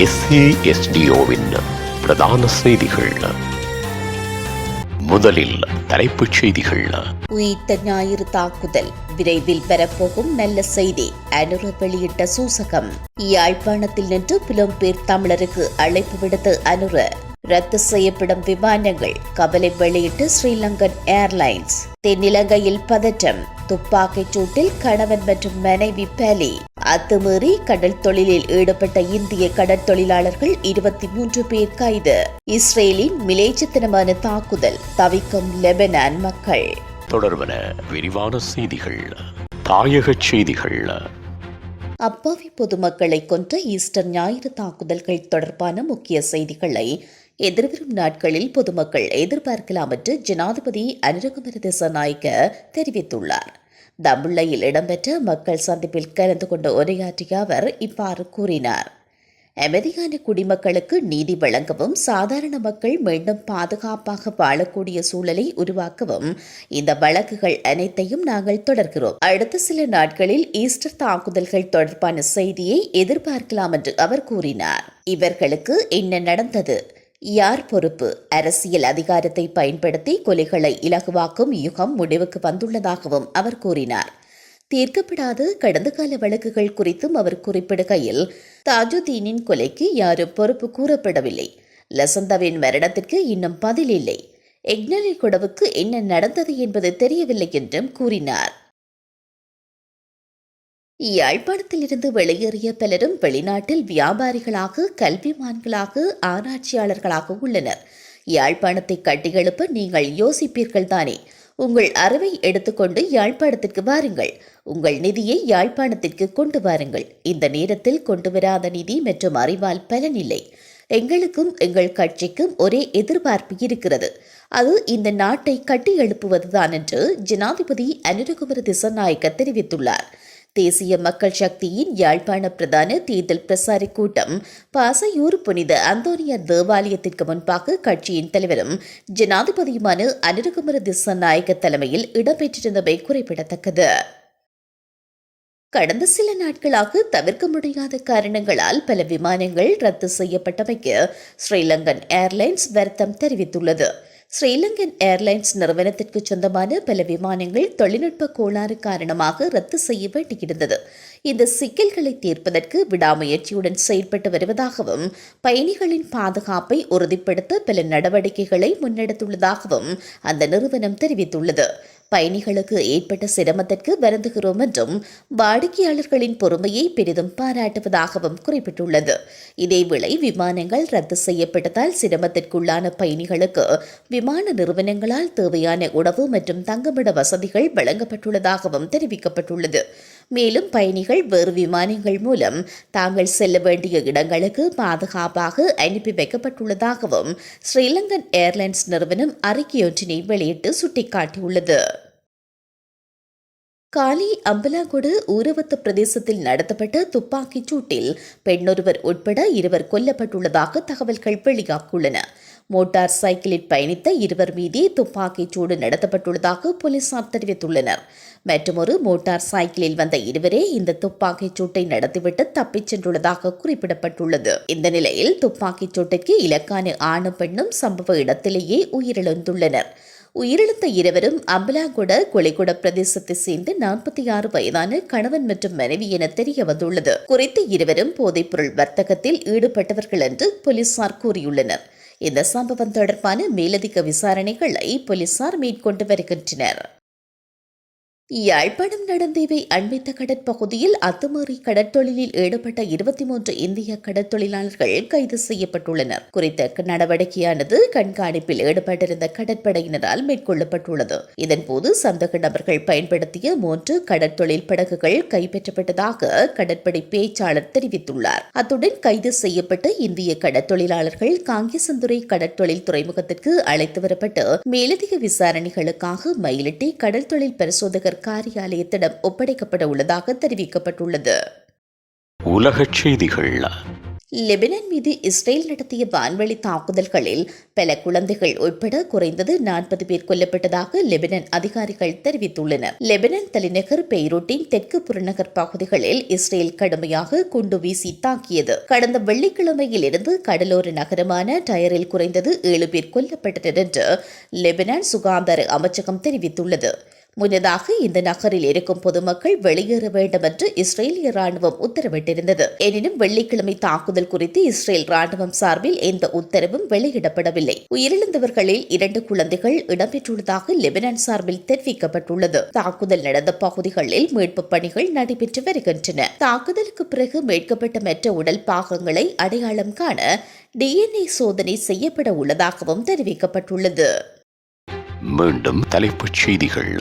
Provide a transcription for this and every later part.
SASDOவின் பிரதான செய்திகள். முதலில் தலைப்புச் செய்திகள். உயிர்த்த ஞாயிறு தாக்குதல் விரைவில் பெறப்போகும் நல்ல செய்தி. அனுர வெளியிட்ட சூசகம். யாழ்ப்பாணத்தில் நின்று புலம்பெயர் தமிழருக்கு அழைப்பு விடுத்த அனுர. ரத்து செய்யப்படும் விமானங்கள் கவலை வெளியிட்டு ஸ்ரீலங்கன் ஏர்லைன்ஸ். தென்னிலங்கையில் பதற்றம். துப்பாக்கிச் சூட்டில் கணவன் மற்றும் மனைவி பலி. அத்துமீறி கடல் தொழிலில் ஈடுபட்ட இந்திய கடற்தொழிலாளர்கள் 23 பேர் கைது. இஸ்ரேலின் மிலேச்சத்தனமான தாக்குதல் தவிக்கும் லெபனான் மக்கள். தொடர்பன விரிவான செய்திகள். தாயக செய்திகள். அப்பாவி பொதுமக்களை கொன்ற ஈஸ்டர் ஞாயிறு தாக்குதல்கள் தொடர்பான முக்கிய செய்திகளை எதிர்வரும் நாட்களில் பொதுமக்கள் எதிர்பார்க்கலாம் என்று ஜனாதிபதி அனுரகுமார திசாநாயக்க தெரிவித்துள்ளார். தம்புள்ளையில் இடம்பெற்ற மக்கள் சந்திப்பில் கலந்து கொண்டு உரையாற்றிய அவர் இவ்வாறு கூறினார். அமைதியான குடிமக்களுக்கு நீதி வழங்கவும் சாதாரண மக்கள் மீண்டும் பாதுகாப்பாக வாழக்கூடிய சூழலை உருவாக்கவும் இந்த வழக்குகள் அனைத்தையும் நாங்கள் தொடர்கிறோம். அடுத்த சில நாட்களில் ஈஸ்டர் தாக்குதல்கள் தொடர்பான செய்தியை எதிர்பார்க்கலாம் என்று அவர் கூறினார். இவர்களுக்கு என்ன நடந்தது? யார் பொறுப்பு? அரசியல் அதிகாரத்தை பயன்படுத்தி கொலைகளை இலகுவாக்கும் யுகம் முடிவுக்கு வந்துள்ளதாகவும் அவர் கூறினார். தீர்க்கப்படாத கடந்த கால வழக்குகள் குறித்தும் அவர் குறிப்பிடுகையில், தாஜுதீனின் கொலைக்கு யாரும் பொறுப்பு கூறப்படவில்லை. லசந்தாவின் மரணத்திற்கு இன்னும் பதில் இல்லை. எக்னலி குடவுக்கு என்ன நடந்தது என்பது தெரியவில்லை என்றும் கூறினார். யாழ்ப்பாணத்திலிருந்து வெளியேறிய பலரும் வெளிநாட்டில் வியாபாரிகளாக, கல்விமான்களாக, ஆராய்ச்சியாளர்களாக உள்ளனர். யாழ்ப்பாணத்தை கட்டியெழுப்ப நீங்கள் யோசிப்பீர்கள் தானே? உங்கள் அறிவை எடுத்துக்கொண்டு யாழ்ப்பாணத்திற்கு வாருங்கள். உங்கள் நிதியை யாழ்ப்பாணத்திற்கு கொண்டு வாருங்கள். இந்த நேரத்தில் கொண்டு வராத நிதி மற்றும் அறிவால் பலனில்லை. எங்களுக்கும் எங்கள் கட்சிக்கும் ஒரே எதிர்பார்ப்பு இருக்கிறது. அது இந்த நாட்டை கட்டி எழுப்புவதுதான் என்று ஜனாதிபதி அனுரகுமார திசாநாயக்க தெரிவித்துள்ளார். தேசிய மக்கள் சக்தியின் யாழ்ப்பாண பிரதான தேர்தல் பிரசார கூட்டம் பாசையூர் புனித அந்தோனியார் தேவாலயத்திற்கு முன்பாக கட்சியின் தலைவரும் ஜனாதிபதியுமான அனுரகுமார திசாநாயக்க தலைமையில் இடம்பெற்றிருந்தமை குறிப்பிடத்தக்கது. கடந்த சில நாட்களாக தவிர்க்க முடியாத காரணங்களால் பல விமானங்கள் ரத்து செய்யப்பட்டமைக்கு ஸ்ரீலங்கன் ஏர்லைன்ஸ் வருத்தம் தெரிவித்துள்ளது. ஸ்ரீலங்கன் ஏர்லைன்ஸ் நிறுவனத்திற்கு சொந்தமான பல விமானங்கள் தொழில்நுட்ப கோளாறு காரணமாக ரத்து செய்ய வேண்டியிருந்தது. இந்த சிக்கல்களை தீர்ப்பதற்கு விடாமுயற்சியுடன் செயல்பட்டு வருவதாகவும் பயணிகளின் பாதுகாப்பை உறுதிப்படுத்த பல நடவடிக்கைகளை முன்னெடுத்துள்ளதாகவும் அந்த நிறுவனம் தெரிவித்துள்ளது. பயணிகளுக்கு ஏற்பட்ட சிரமத்திற்கு வருந்துகிறோம் என்றும் வாடிக்கையாளர்களின் பொறுமையை பெரிதும் பாராட்டுவதாகவும் குறிப்பிட்டுள்ளது. இதேவேளை விமானங்கள் ரத்து செய்யப்பட்டதால் சிரமத்திற்குள்ளான பயணிகளுக்கு விமான நிறுவனங்களால் தேவையான உணவு மற்றும் தங்குமிட வசதிகள் வழங்கப்பட்டுள்ளதாகவும் தெரிவிக்கப்பட்டுள்ளது. மேலும் பயணிகள் வேறு விமானங்கள் மூலம் தாங்கள் செல்ல வேண்டிய இடங்களுக்கு பாதுகாப்பாக அனுப்பி வைக்கப்பட்டுள்ளதாகவும் ஸ்ரீலங்கன் ஏர்லைன்ஸ் நிறுவனம் அறிக்கையொன்றினை வெளியிட்டு சுட்டிக்காட்டியுள்ளது. காலி அம்பலாகொடு ஊரவத்த பிரதேசத்தில் நடத்தப்பட்ட துப்பாக்கிச் சூட்டில் பெண்ணொருவர் உட்பட 2 கொல்லப்பட்டுள்ளதாக தகவல்கள் வெளியாகியுள்ளன. மோட்டார் சைக்கிளில் பயணித்த 2 மீதே துப்பாக்கிச் சூடு நடத்தப்பட்டுள்ளதாக போலீசார் தெரிவித்துள்ளனர். மற்றொரு மோட்டார் சைக்கிளில் வந்த 2 இந்த துப்பாக்கிச் சூட்டை நடத்திவிட்டு தப்பிச் சென்றுள்ளதாக குறிப்பிடப்பட்டுள்ளது. இந்த நிலையில் துப்பாக்கிச் சூட்டிற்கு இலக்கான ஆணும் பெண்ணும் சம்பவ இடத்திலேயே உயிரிழந்துள்ளனர். உயிரிழந்த 2 அம்பலாகொட கொலைகுட பிரதேசத்தை சேர்ந்த 46 வயதான கணவன் மற்றும் மனைவி என தெரிய வந்துள்ளது. குறித்த 2 போதைப்பொருள் வர்த்தகத்தில் ஈடுபட்டவர்கள் என்று போலீசார் கூறியுள்ளனர். இந்த சம்பவம் தொடர்பான மேலதிக விசாரணைகளை போலீசார் மேற்கொண்டு வருகின்றனர். யாழ்ப்பாணம் நடந்தேவை அண்மித்த கடற்பகுதியில் அத்துமீறி கடற்தொழிலில் ஈடுபட்ட 23 இந்திய கடற்தொழிலாளர்கள் கைது செய்யப்பட்டுள்ளனர். குறித்த நடவடிக்கையானது கண்காணிப்பில் ஈடுபட்டிருந்த கடற்படையினரால் மேற்கொள்ளப்பட்டுள்ளது. இதன்போது சந்தேக நபர்கள் பயன்படுத்திய 3 கடற்தொழில் படகுகள் கைப்பற்றப்பட்டதாக கடற்படை பேச்சாளர் தெரிவித்துள்ளார். அத்துடன் கைது செய்யப்பட்ட இந்திய கடற்தொழிலாளர்கள் காங்கேசந்துறை கடற்தொழில் துறைமுகத்திற்கு அழைத்து வரப்பட்டு மேலதிக விசாரணைகளுக்காக மயிலிட்டி கடற்தொழில் பரிசோதகர் காரியாலயத்திடம் ஒப்படைக்கப்பட உள்ளதாக தெரிவிக்கப்பட்டுள்ளது. உலகச் செய்திகள். லெபனான் மீது இஸ்ரேல் நடத்திய வான்வழி தாக்குதல்களில் பல குழந்தைகள் உட்பட குறைந்தது 40 பேர் கொல்லப்பட்டதாக லெபனான் அதிகாரிகள் தெரிவித்துள்ளனர். லெபனான் தலைநகர் பெய்ரூட்டின் தெற்கு புறநகர் பகுதிகளில் இஸ்ரேல் கடுமையாக குண்டு வீசி தாக்கியது. கடந்த வெள்ளிக்கிழமையில் இருந்து கடலோர நகரமான டயரில் குறைந்தது 7 பேர் கொல்லப்பட்டனர் என்று லெபனான் சுகாதார அமைச்சகம் தெரிவித்துள்ளது. முன்னதாக இந்த நகரில் இருக்கும் பொதுமக்கள் வெளியேற வேண்டும் என்று இஸ்ரேலிய ராணுவம் உத்தரவிட்டிருந்தது. எனினும் வெள்ளிக்கிழமை தாக்குதல் குறித்து இஸ்ரேல் ராணுவம் சார்பில் எந்த உத்தரவும் வெளியிடப்படவில்லை. உயிரிழந்தவர்களில் 2 குழந்தைகள் இடம்பெற்றுள்ளதாக லெபனான் சார்பில் தெரிவிக்கப்பட்டுள்ளது. தாக்குதல் நடந்த பகுதிகளில் மீட்புப் பணிகள் நடைபெற்று வருகின்றன. தாக்குதலுக்கு பிறகு மீட்கப்பட்ட மற்ற உடல் பாகங்களை அடையாளம் காண DNA சோதனை செய்யப்பட உள்ளதாகவும் தெரிவிக்கப்பட்டுள்ளது. மீண்டும் தலைப்புச் செய்திகள்.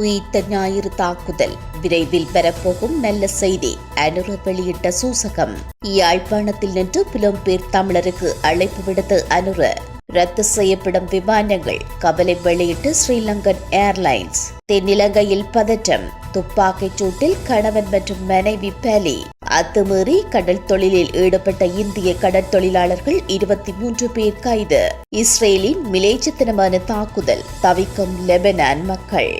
உயிர்த்த ஞாயிறு தாக்குதல் விரைவில் பெறப்போகும் நல்ல செய்தி. அனுர வெளியிட்ட சூசகம். யாழ்ப்பாணத்தில் நின்று புலம்பெயர் தமிழருக்கு அழைப்பு விடுத்த அனுர. ரத்து செய்யப்படும் விமானங்கள் கவலை வெளியிட்டு ஸ்ரீலங்கன் ஏர்லைன்ஸ். தென்னிலங்கையில் பதற்றம். துப்பாக்கிச் சூட்டில் கணவன் மற்றும் மனைவி பலி. அத்துமீறி கடல் தொழிலில் ஈடுபட்ட இந்திய கடற்தொழிலாளர்கள் 23 பேர் கைது. இஸ்ரேலின் மிலேச்சத்தனமான தாக்குதல் தவிக்கும் லெபனான் மக்கள்.